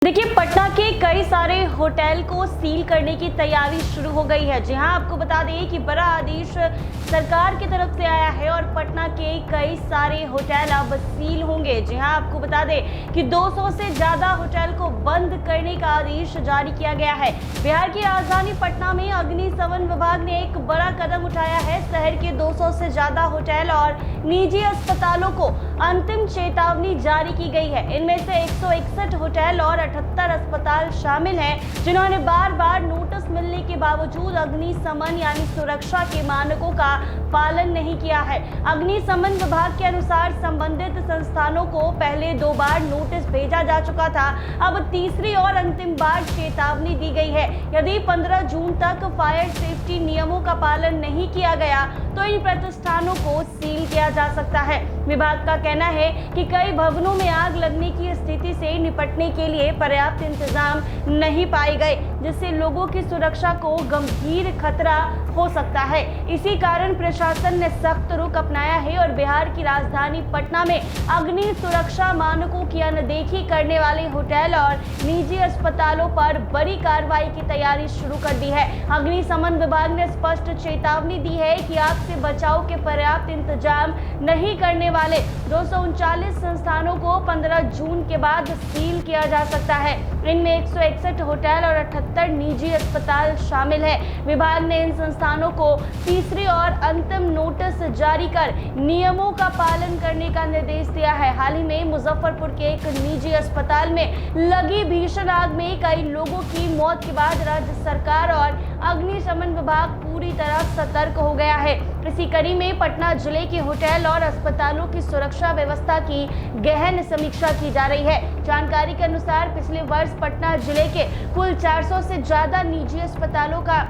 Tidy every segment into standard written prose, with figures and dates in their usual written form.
देखिए, पटना के कई सारे होटल को सील करने की तैयारी शुरू हो गई है। जी हां, आपको बता दें कि बड़ा आदेश सरकार की तरफ से आया है और पटना के कई सारे होटल अब सील होंगे। जी हां, आपको बता दें कि 200 से ज़्यादा होटल को बंद करने का आदेश जारी किया गया है। बिहार की राजधानी पटना में अग्निशमन विभाग ने एक बड़ा कदम उठाया है। शहर के 200 से ज़्यादा होटल और निजी अस्पतालों को अंतिम चेतावनी जारी की गई है। इनमें से 161 होटल और 78 अस्पताल शामिल हैं, जिन्होंने बार बार नोटिस मिलने के बावजूद अग्निशमन यानी सुरक्षा के मानकों का पालन नहीं किया है। अग्निशमन विभाग के अनुसार संबंधित संस्थानों को पहले 2 बार नोटिस भेजा जा चुका था। अब तीसरी और अंतिम बार चेतावनी दी गई है। यदि 15 जून तक फायर सेफ्टी नियमों का पालन नहीं किया गया तो इन प्रतिष्ठानों को सील किया जा सकता है। विभाग का कहना है कि कई भवनों में आग लगने की स्थिति से निपटने के लिए पर्याप्त इंतजाम नहीं पाए गए, जिससे लोगों की सुरक्षा को गंभीर खतरा हो सकता है। इसी कारण प्रशासन ने सख्त रुख अपनाया है और बिहार की राजधानी पटना में अग्नि सुरक्षा मानकों की अनदेखी करने वाले होटल और निजी अस्पतालों पर बड़ी कार्रवाई की तैयारी शुरू कर दी है। अग्निशमन विभाग ने स्पष्ट चेतावनी दी है कि आग से बचाव के पर्याप्त इंतजाम नहीं करने वाले 239 संस्थानों को 15 जून के बाद सील किया जा सकता है। इनमें 161 होटल और 78 निजी अस्पताल शामिल हैं। विभाग ने इन संस्थानों को तीसरी और अंतिम नोटिस जारी कर नियमों का पालन करने का निर्देश दिया है। हाल ही में मुजफ्फरपुर के एक निजी अस्पताल में लगी भीषण आग में कई लोगों की मौत के बाद राज्य सरकार और अग्निशमन विभाग पूरी तरह सतर्क हो गया है। इसी कड़ी में पटना जिले के होटल और अस्पतालों की सुरक्षा व्यवस्था की गहन समीक्षा की जा रही है। जानकारी के अनुसार पिछले वर्ष पटना जिले के कुल 400 से ज्यादा निजी अस्पतालों का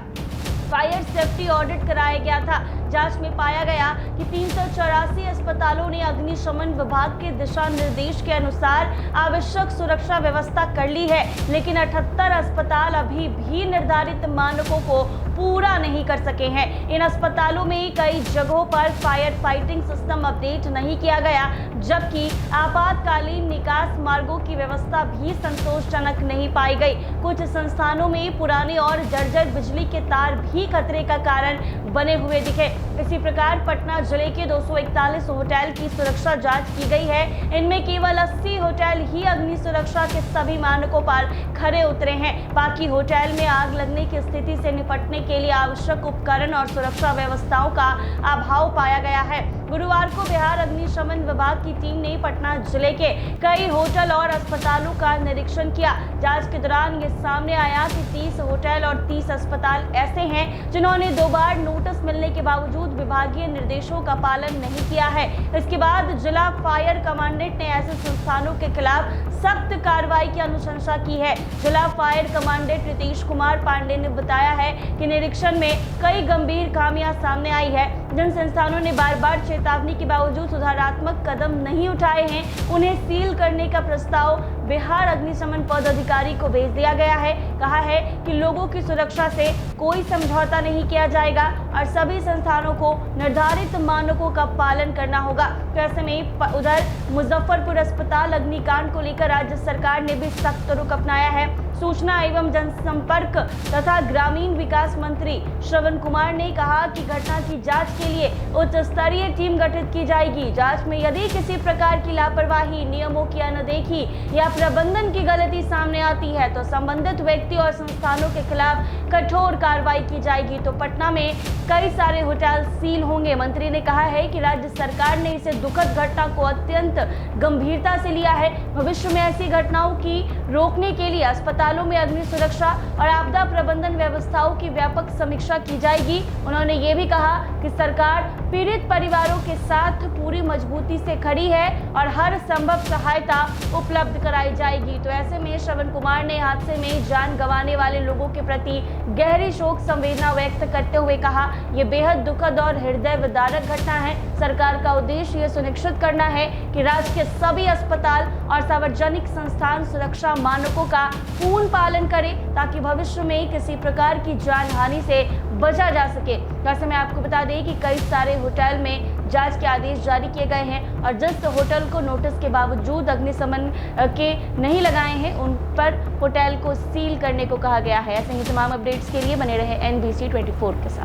फायर सेफ्टी ऑडिट कराया गया था। जांच में पाया गया कि 384 अस्पतालों ने अग्निशमन विभाग के दिशा निर्देश के अनुसार आवश्यक सुरक्षा व्यवस्था कर ली है, लेकिन 78 अस्पताल अभी भी निर्धारित मानकों को पूरा नहीं कर सके हैं। इन अस्पतालों में कई जगहों पर फायर फाइटिंग सिस्टम अपडेट नहीं किया गया, जबकि आपातकालीन निकास मार्गों की व्यवस्था भी संतोषजनक नहीं पाई गई। कुछ संस्थानों में पुराने और जर्जर बिजली के तार भी खतरे का कारण बने हुए दिखे। इसी प्रकार पटना जिले के 241 होटल की सुरक्षा जांच की गई है। इनमें केवल 80 होटल ही अग्नि सुरक्षा के सभी मानकों पर खरे उतरे हैं। बाकी होटल में आग लगने की स्थिति से निपटने के लिए आवश्यक उपकरण और सुरक्षा व्यवस्थाओं का अभाव पाया गया है। गुरुवार को बिहार अग्निशमन विभाग की टीम ने पटना जिले के कई होटल और अस्पतालों का निरीक्षण किया। जांच के दौरान ये सामने आया कि 30 होटल और 30 अस्पताल ऐसे हैं जिन्होंने 2 बार नोटिस मिलने के बावजूद विभागीय निर्देशों का पालन नहीं किया है। इसके बाद जिला फायर कमांडेंट ने ऐसे संस्थानों के खिलाफ सख्त कार्रवाई की अनुशंसा की है। जिला फायर कमांडेंट रितेश कुमार पांडे ने बताया है कि निरीक्षण में कई गंभीर खामियां सामने आई है। जिन संस्थानों ने बार बार चेतावनी के बावजूद सुधारात्मक कदम नहीं उठाए हैं, उन्हें सील करने का प्रस्ताव बिहार अग्निशमन पदाधिकारी को भेज दिया गया है। कहा है कि लोगों की सुरक्षा से कोई समझौता नहीं किया जाएगा और सभी संस्थानों को निर्धारित मानकों का पालन करना होगा। तो ऐसे में उधर मुजफ्फरपुर अस्पताल अग्निकांड को लेकर राज्य सरकार ने भी सख्त रुख अपनाया है। सूचना एवं जनसंपर्क तथा ग्रामीण विकास मंत्री श्रवण कुमार ने कहा कि घटना की जांच के लिए उच्च स्तरीय टीम गठित की जाएगी। जांच में यदि किसी प्रकार की लापरवाही, नियमों की अनदेखी या प्रबंधन की गलती सामने आती है तो संबंधित व्यक्ति और संस्थानों के खिलाफ कठोर कार्रवाई की जाएगी। तो पटना में कई सारे होटल सील होंगे। मंत्री ने कहा है कि राज्य सरकार ने इसे दुखद घटना को अत्यंत गंभीरता से लिया है। भविष्य में ऐसी घटनाओं की रोकने के लिए अस्पतालों में अग्नि सुरक्षा और आपदा प्रबंधन व्यवस्थाओं की व्यापक समीक्षा की जाएगी। उन्होंने ये भी कहा कि सरकार पीड़ित परिवारों के साथ पूरी मजबूती से खड़ी है और हर संभव सहायता उपलब्ध कराई जाएगी। तो ऐसे में श्रवण कुमार ने हादसे में जान गंवाने वाले लोगों के प्रति गहरी शोक संवेदना व्यक्त करते हुए कहा, ये बेहद दुखद और हृदय विदारक घटना है। सरकार का उद्देश्य ये सुनिश्चित करना है कि राज्य के सभी अस्पताल और सार्वजनिक संस्थान सुरक्षा मानकों का पूर्ण पालन करें ताकि भविष्य में किसी प्रकार की जान हानि से बचा जा सके। वैसे मैं आपको बता दें कि कई सारे होटल में जांच के आदेश जारी किए गए हैं और जिस होटल को नोटिस के बावजूद अग्निशमन के नहीं लगाए हैं उन पर होटल को सील करने को कहा गया है। ऐसे ही तमाम अपडेट्स के लिए बने रहे NBC 24 के साथ।